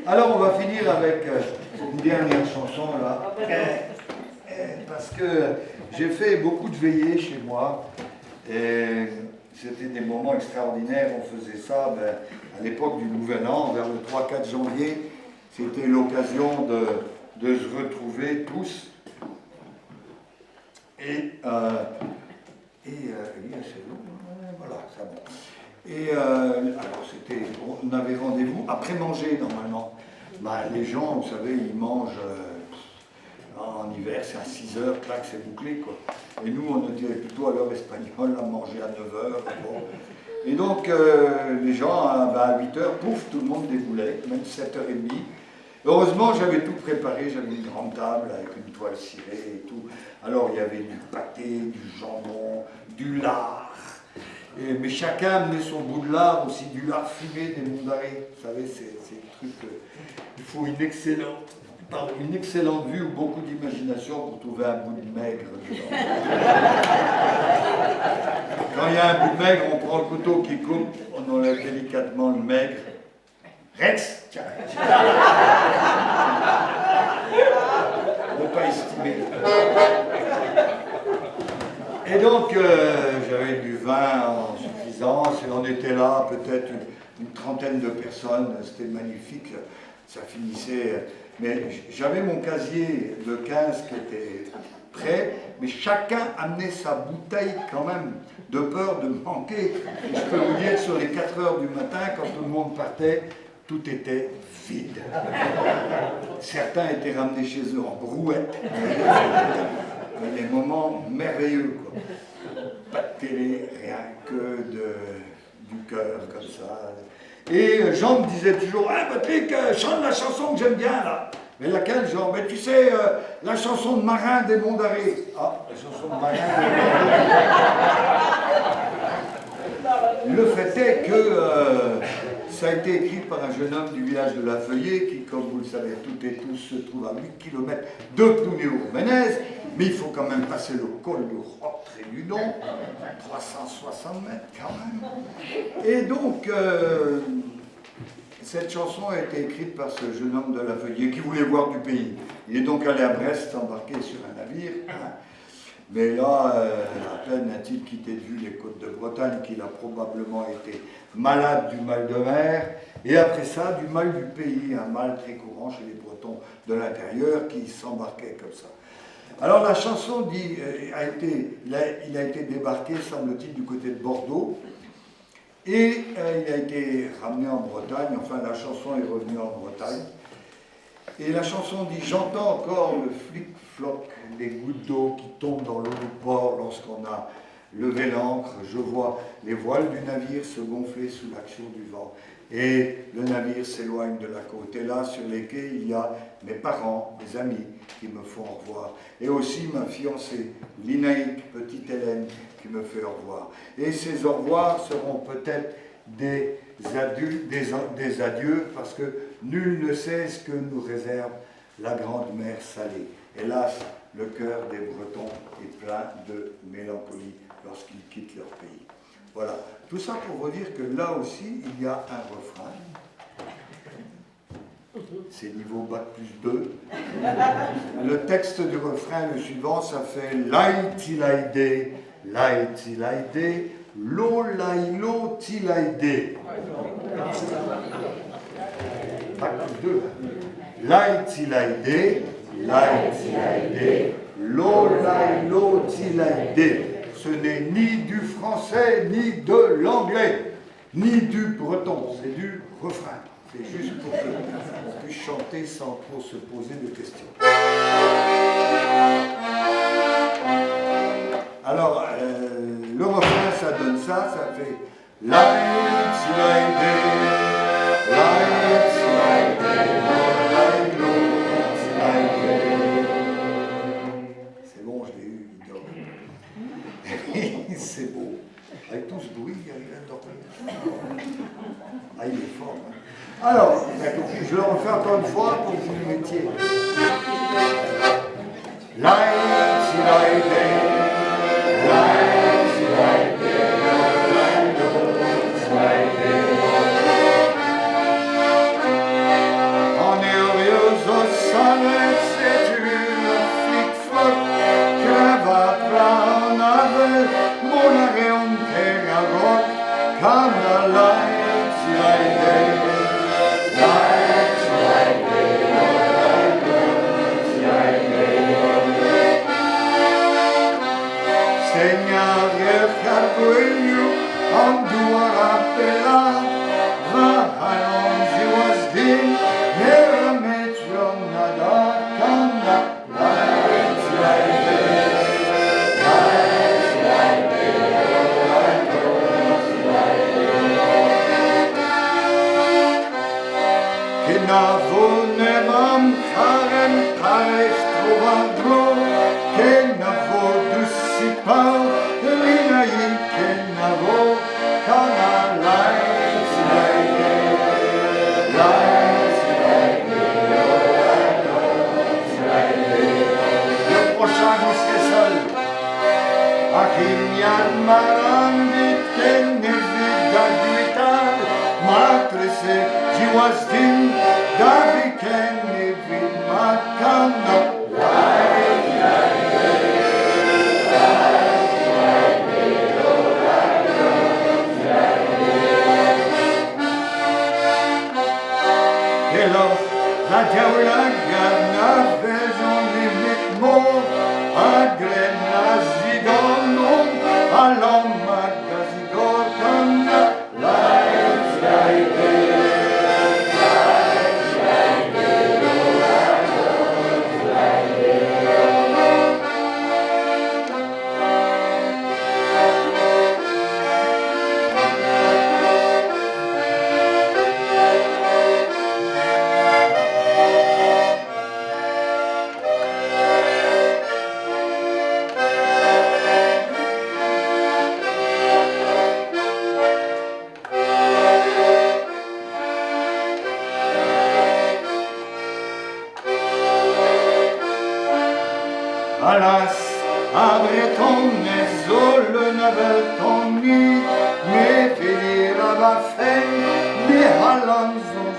Alors, on va finir avec une dernière chanson, là. Parce que j'ai fait beaucoup de veillées chez moi. Et c'était des moments extraordinaires. On faisait ça à l'époque du Nouvel An, vers le 3-4 janvier. C'était l'occasion de se retrouver tous. Et c'est long, voilà, ça va. Et alors on avait rendez-vous après manger normalement. Les gens, vous savez, ils mangent en hiver, c'est à 6 heures, clac, c'est bouclé quoi. Et nous, on était plutôt à l'heure espagnole, à manger à 9 heures. Bon. Et donc, les gens, à 8 heures, pouf, tout le monde déboulait, même 7h30. Heureusement, j'avais tout préparé, j'avais une grande table avec une toile cirée et tout. Alors, il y avait du pâté, du jambon, du lard. Mais chacun amenait son bout de lard, aussi du lard fumé, des monts d'arrêt. Vous savez, c'est le truc, il faut une excellente vue ou beaucoup d'imagination pour trouver un bout de maigre dedans. Quand il y a un bout de maigre, on prend le couteau qui coupe, on enlève délicatement le maigre. Rex, tiens. Ne pas estimer. Et donc, j'avais du vin en suffisance, et on était là, peut-être une trentaine de personnes, c'était magnifique, ça finissait. Mais j'avais mon casier de 15 qui était prêt, mais chacun amenait sa bouteille quand même, de peur de manquer. Et je peux vous dire, sur les 4 heures du matin, quand tout le monde partait, tout était vide. Certains étaient ramenés chez eux en brouette. Des moments merveilleux, quoi. Pas de télé, rien que du cœur, comme ça. Et Jean me disait toujours, « Ah, Patrick, chante la chanson que j'aime bien, là. » Mais laquelle, Jean? « Mais tu sais, la chanson de Marin des Monts d'Arrêt. » Ah, la chanson de Marin des Monts d'Arrêt. Le fait est que ça a été écrit par un jeune homme du village de La Feuillée, qui, comme vous le savez toutes et tous, se trouve à 8 km de Plounéo-Menez, mais il faut quand même passer le col du Rotré-du-Don, 360 mètres quand même. Et donc, cette chanson a été écrite par ce jeune homme de La Feuillée qui voulait voir du pays. Il est donc allé à Brest, embarqué sur un navire. Mais là, à peine a-t-il quitté de vue les côtes de Bretagne, qu'il a probablement été malade du mal de mer, et après ça, du mal du pays, un mal très courant chez les Bretons de l'intérieur qui s'embarquaient comme ça. Alors la chanson dit, il a été débarqué, semble-t-il, du côté de Bordeaux, et il a été ramené en Bretagne, enfin la chanson est revenue en Bretagne, et la chanson dit « J'entends encore le flic-floc des gouttes d'eau qui tombent dans l'eau du port lorsqu'on a levé l'ancre. Je vois les voiles du navire se gonfler sous l'action du vent. Et le navire s'éloigne de la côte. Et là, sur les quais, il y a mes parents, mes amis qui me font au revoir. Et aussi ma fiancée, Linaïque, petite Hélène, qui me fait au revoir. Et ces au revoir seront peut-être des adieux, parce que nul ne sait ce que nous réserve la grande mer salée. Hélas, le cœur des Bretons est plein de mélancolie lorsqu'ils quittent leur pays. Voilà, tout ça pour vous dire que là aussi, il y a un refrain. C'est niveau bac plus 2. Le texte du refrain, le suivant, ça fait « Laïtilaïdé, laïtilaïdé, lo laïlo tilaïdé ». Bac plus 2. Laïtilaïdé, laïtilaïdé, lo laïlo tilaïdé. Ce n'est ni du français, ni de l'anglais, ni du breton, c'est du refrain. C'est juste pour qu'on puisse chanter sans trop se poser de questions. Alors, le refrain, ça donne ça fait laïtilaïdé, laïtilaïdé, lo laïlo tilaïdé. C'est bon, je l'ai eu, il dort. C'est beau. Avec tout ce bruit, il arrive à dormir. Ah, il est fort. Hein. Alors, je le refais encore une fois pour que vous le mettiez. che navonemam harem paref trovadro, che navo dussipa, linai che navo kana lights like lights like le prochain vous serez seul. Achimian marandit che ne vida guitar, matrese jiwastin davi che ne vid makana. La diaula gana vezon limit mo, agren nazidonon, alom magazigotan, lights like Alas, abre ton nezol navel ton nid, me finira va fen, me halan zon